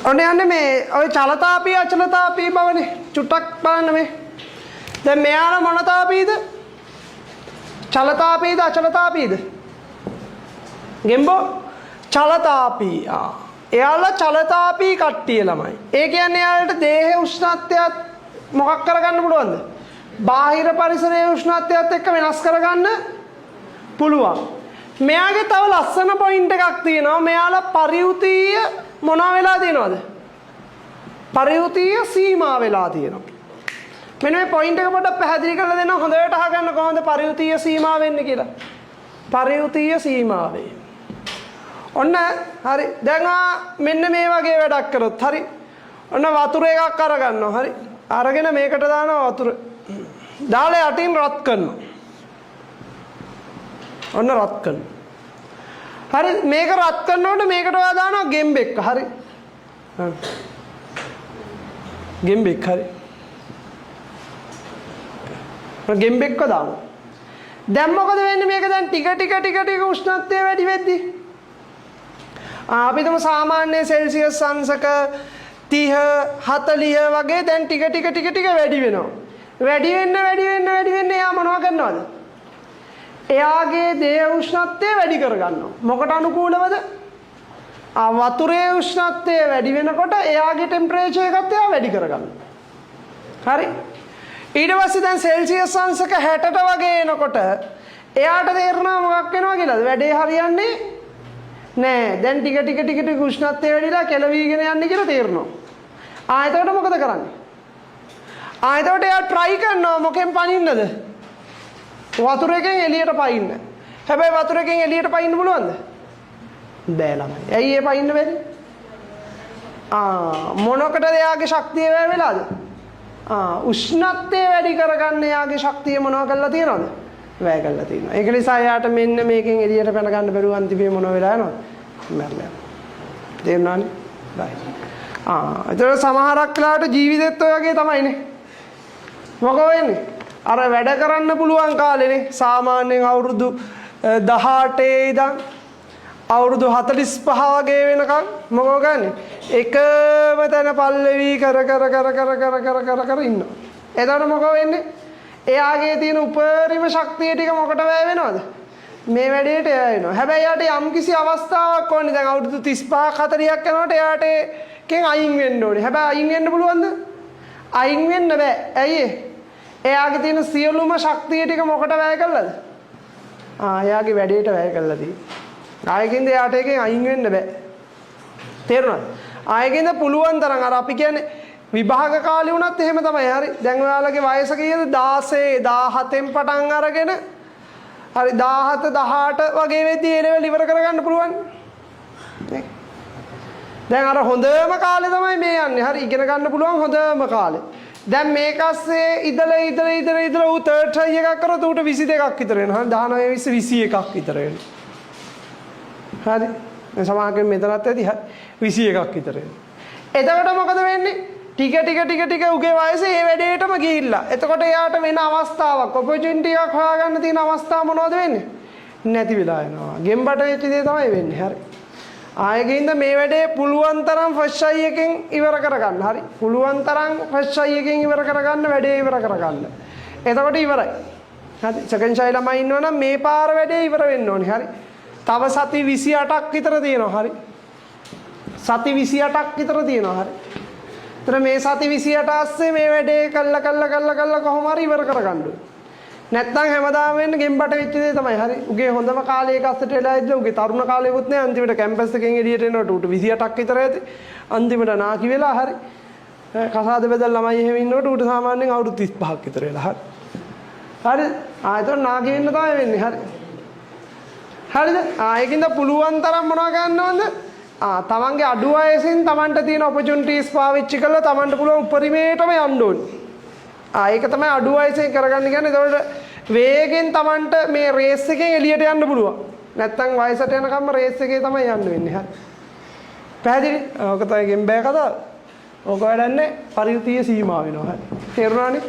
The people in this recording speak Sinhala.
ඔන්න යන්නේ මේ ඔය චලතාපී අචලතාපී බවනේ චුට්ටක් බලන්න මේ. දැන් මෙයාලා මොන තාපීද? චලතාපීද අචලතාපීද? ගෙම්බෝ චලතාපී. එයාලා චලතාපී කට්ටිය ළමයි. ඒ කියන්නේ එයාලට දේහයේ උෂ්ණත්වයත් මොකක් කරගන්න පුළුවන්ද? බාහිර පරිසරයේ උෂ්ණත්වයත් එක්ක වෙනස් කරගන්න පුළුවන්. මෙයාගේ තව ලස්සන පොයින්ට් එකක් තියෙනවා. මෙයාලා පරිවෘතීය මොනවා වෙලා තියෙනවද? පරිවෘතීය සීමා වෙලා තියෙනවා. මෙන්න මේ පොයින්ට් එක පොඩ්ඩක් පැහැදිලි කරලා දෙන්න. හොඳට අහගන්න කොහොමද පරිවෘතීය සීමා වෙන්නේ කියලා. පරිවෘතීය සීමාවේ. ඔන්න හරි. දැන් මෙන්න මේ වගේ වැඩක් කරොත් හරි. ඔන්න වතුර එකක් අරගන්නවා. හරි. අරගෙන මේකට දානවා වතුර. දාලා යටින් රත් කරනවා. ඔන්න රත් කරනවා. හරි මේක රත් කරනකොට මේකට ඔයා දානවා ගෙම්බෙක්. හරි. ගෙම්බෙක් හරි. ගෙම්බෙක්ව දානවා. දැන් මොකද වෙන්නේ මේක දැන් ටික උෂ්ණත්වය වැඩි වෙද්දී අපි තුමු සාමාන්‍ය සෙල්සියස් අංශක 30 40 වගේ දැන් ටික වැඩි වෙනවා. වැඩි වෙන්න එයා මොනව කරනවද? එයාගේ දේහ උෂ්ණත්වය වැඩි කරගන්නවා. මොකට අනුකූලවද? වතුරේ උෂ්ණත්වය වැඩි වෙනකොට එයාගේ ටෙම්පරේචර් එකත් එයා වැඩි කරගන්නවා. හරි. ඊට පස්සේ දැන් සෙල්සියස් අංශක 60ට වගේ එනකොට එයාට තේරෙනවා මොකක් වෙනවා කියලාද? වැඩේ හරියන්නේ නෑ. දැන් ටික උෂ්ණත්වය වැඩිලා කෙලවීගෙන යන්නේ කියලා තේරෙනවා. එතකොට මොකද කරන්නේ? එතකොට එයා try කරනවා මොකෙන් පනින්නද? වතුර එකෙන් එළියට පයින්න. හැබැයි වතුර එකෙන් එළියට පයින්න පුළුවන්ද? බෑ ළමයි. ඇයි ඒ පයින්න බැරි? මොනකටද එයාගේ ශක්තිය වැය වෙලාද? උෂ්ණත්වය වැඩි කරගන්න එයාගේ ශක්තිය මොනවා කරලා තියෙනවද? වැය කරලා තියෙනවා. ඒක නිසා එයාට මෙන්න මේකෙන් එළියට පැන ගන්න බැරුව අන්තිමේ මොන වෙලා යනවද? මැරලා යනවා. තේරුණානේ? right. ඒතර සමහරක් වෙලාවට ජීවිතෙත් ඔය වගේ තමයිනේ. මොකෝ වෙන්නේ? අර වැඩ කරන්න පුළුවන් කාලේනේ සාමාන්‍යයෙන් අවුරුදු 18 ඉඳන් අවුරුදු 45 වගේ වෙනකන් මොකෝ ගන්නේ? එකම තැන පල්ලෙවි කර ඉන්නවා. එතකොට මොකෝ වෙන්නේ? එයාගේ තියෙන උපරිම ශක්තිය ටික මොකට වැය වෙනවද? මේ වැඩේට වැය වෙනවා. හැබැයි යාට යම්කිසි අවස්ථාවක් ඕනේ. දැන් අවුරුදු 35ක් 40ක් යනකොට එයාට එකෙන් අයින් වෙන්න ඕනේ. හැබැයි අයින් වෙන්න පුළුවන්ද? අයින් වෙන්න බෑ. ඇයි ඒ? එයාගේ තියෙන සියලුම ශක්තිය ටික මොකට වැය කළාද? එයාගේ වැඩේට වැය කළා තියෙන්නේ. ආයෙකින්ද එයාට එකෙන් අයින් වෙන්න බෑ. තේරුණාද? ආයෙකින්ද පුළුවන් තරම් අර අපි කියන්නේ විභාග කාලේ වුණත් එහෙම තමයි. හරි. දැන් ඔයාලගේ වයස කීයද? 16 17න් පටන් අරගෙන හරි 17 18 වගේ වෙද්දී ඒ ලෙවල් ඉවර කරගන්න පුළුවන්. නේ? දැන් අර හොඳම කාලේ තමයි මේ යන්නේ. හරි ඉගෙන ගන්න පුළුවන් හොඳම කාලේ. දැන් මේකස්සේ ඉදලා ඌ තර්ඩ් ට්‍රයි එකක් කරොත් ඌට 22ක් විතර වෙනවා. 19 20 21ක් විතර වෙනවා. හරි. දැන් සමාහකෙන් මෙතනත් ඇති 21ක් විතර වෙනවා. එතකොට මොකද වෙන්නේ? ටික උගේ වයසේ ඒ වැඩේටම ගිහිල්ලා. එතකොට එයාට වෙන අවස්ථාවක් ඔපචුනිටි එකක් හොයාගන්න තියෙන අවස්ථාව මොනවද වෙන්නේ? නැති වෙලා යනවා. ගෙම්බට වෙච්ච දේ තමයි වෙන්නේ. හරි. ආයෙකින්ද මේ වැඩේ පුළුවන් තරම් ෆස්ට් ට්‍රයි එකෙන් ඉවර කරගන්න. හරි. පුළුවන් තරම් ෆස්ට් ට්‍රයි එකෙන් ඉවර කරගන්න වැඩේ ඉවර කරගන්න. එතකොට ඉවරයි. හරි. සෙකන්ඩ් ට්‍රයි ළමයි ඉන්නවනම් මේ පාර වැඩේ ඉවර වෙන්න ඕනේ. හරි. තව සති 28ක් විතර තියෙනවා. හරි. සති 28ක් විතර තියෙනවා. හරි. ඒතර මේ සති 28 ASCII මේ වැඩේ කළා කොහොම හරි ඉවර කරගන්න ඕනේ. නැත්තම් හැමදාම වෙන්නේ ගෙම්බට වෙච්ච දේ තමයි. හරි. උගේ හොඳම කාලේ එක අස්සට වෙලා ඉඳලා උගේ තරුණ කාලෙකුත් නෑ. අන්තිමට කැම්පස් එකෙන් එළියට එනකොට උට 28ක් විතර ඇති. අන්තිමට නාකි වෙලා හරි. කසාද බෙදලා ළමයි එහෙම ඉන්නකොට උට සාමාන්‍යයෙන් අවුරුදු 35ක් විතර වෙලා. හරි. හරි. එතකොට නාකි වෙන්න තමයි වෙන්නේ. හරි. හරිද? ඒකින්ද පුළුවන් තරම් මොනවා ගන්නවද? තමන්ගේ අඩු වයසින් තමන්ට තියෙන ඔපචුනිටිස් පාවිච්චි කරලා තමන්ට පුළුවන් උපරිමයටම යන්න ඕනේ. ඒක තමයි අඩු වයසෙන් කරගන්න කියන්නේ. ඒතකොට වේගෙන් තමන්ට මේ රේස් එකෙන් එළියට යන්න පුළුවන්. නැත්තම් වයසට යනකම්ම රේස් එකේ තමයි යන්න වෙන්නේ. හරි. පැහැදිලි? ඔක තමයි ගෙම්බෑ කතාව. ඕක වැඩන්නේ පරිවෘතීය සීමා වෙනවා. හරි. තේරුණානේ?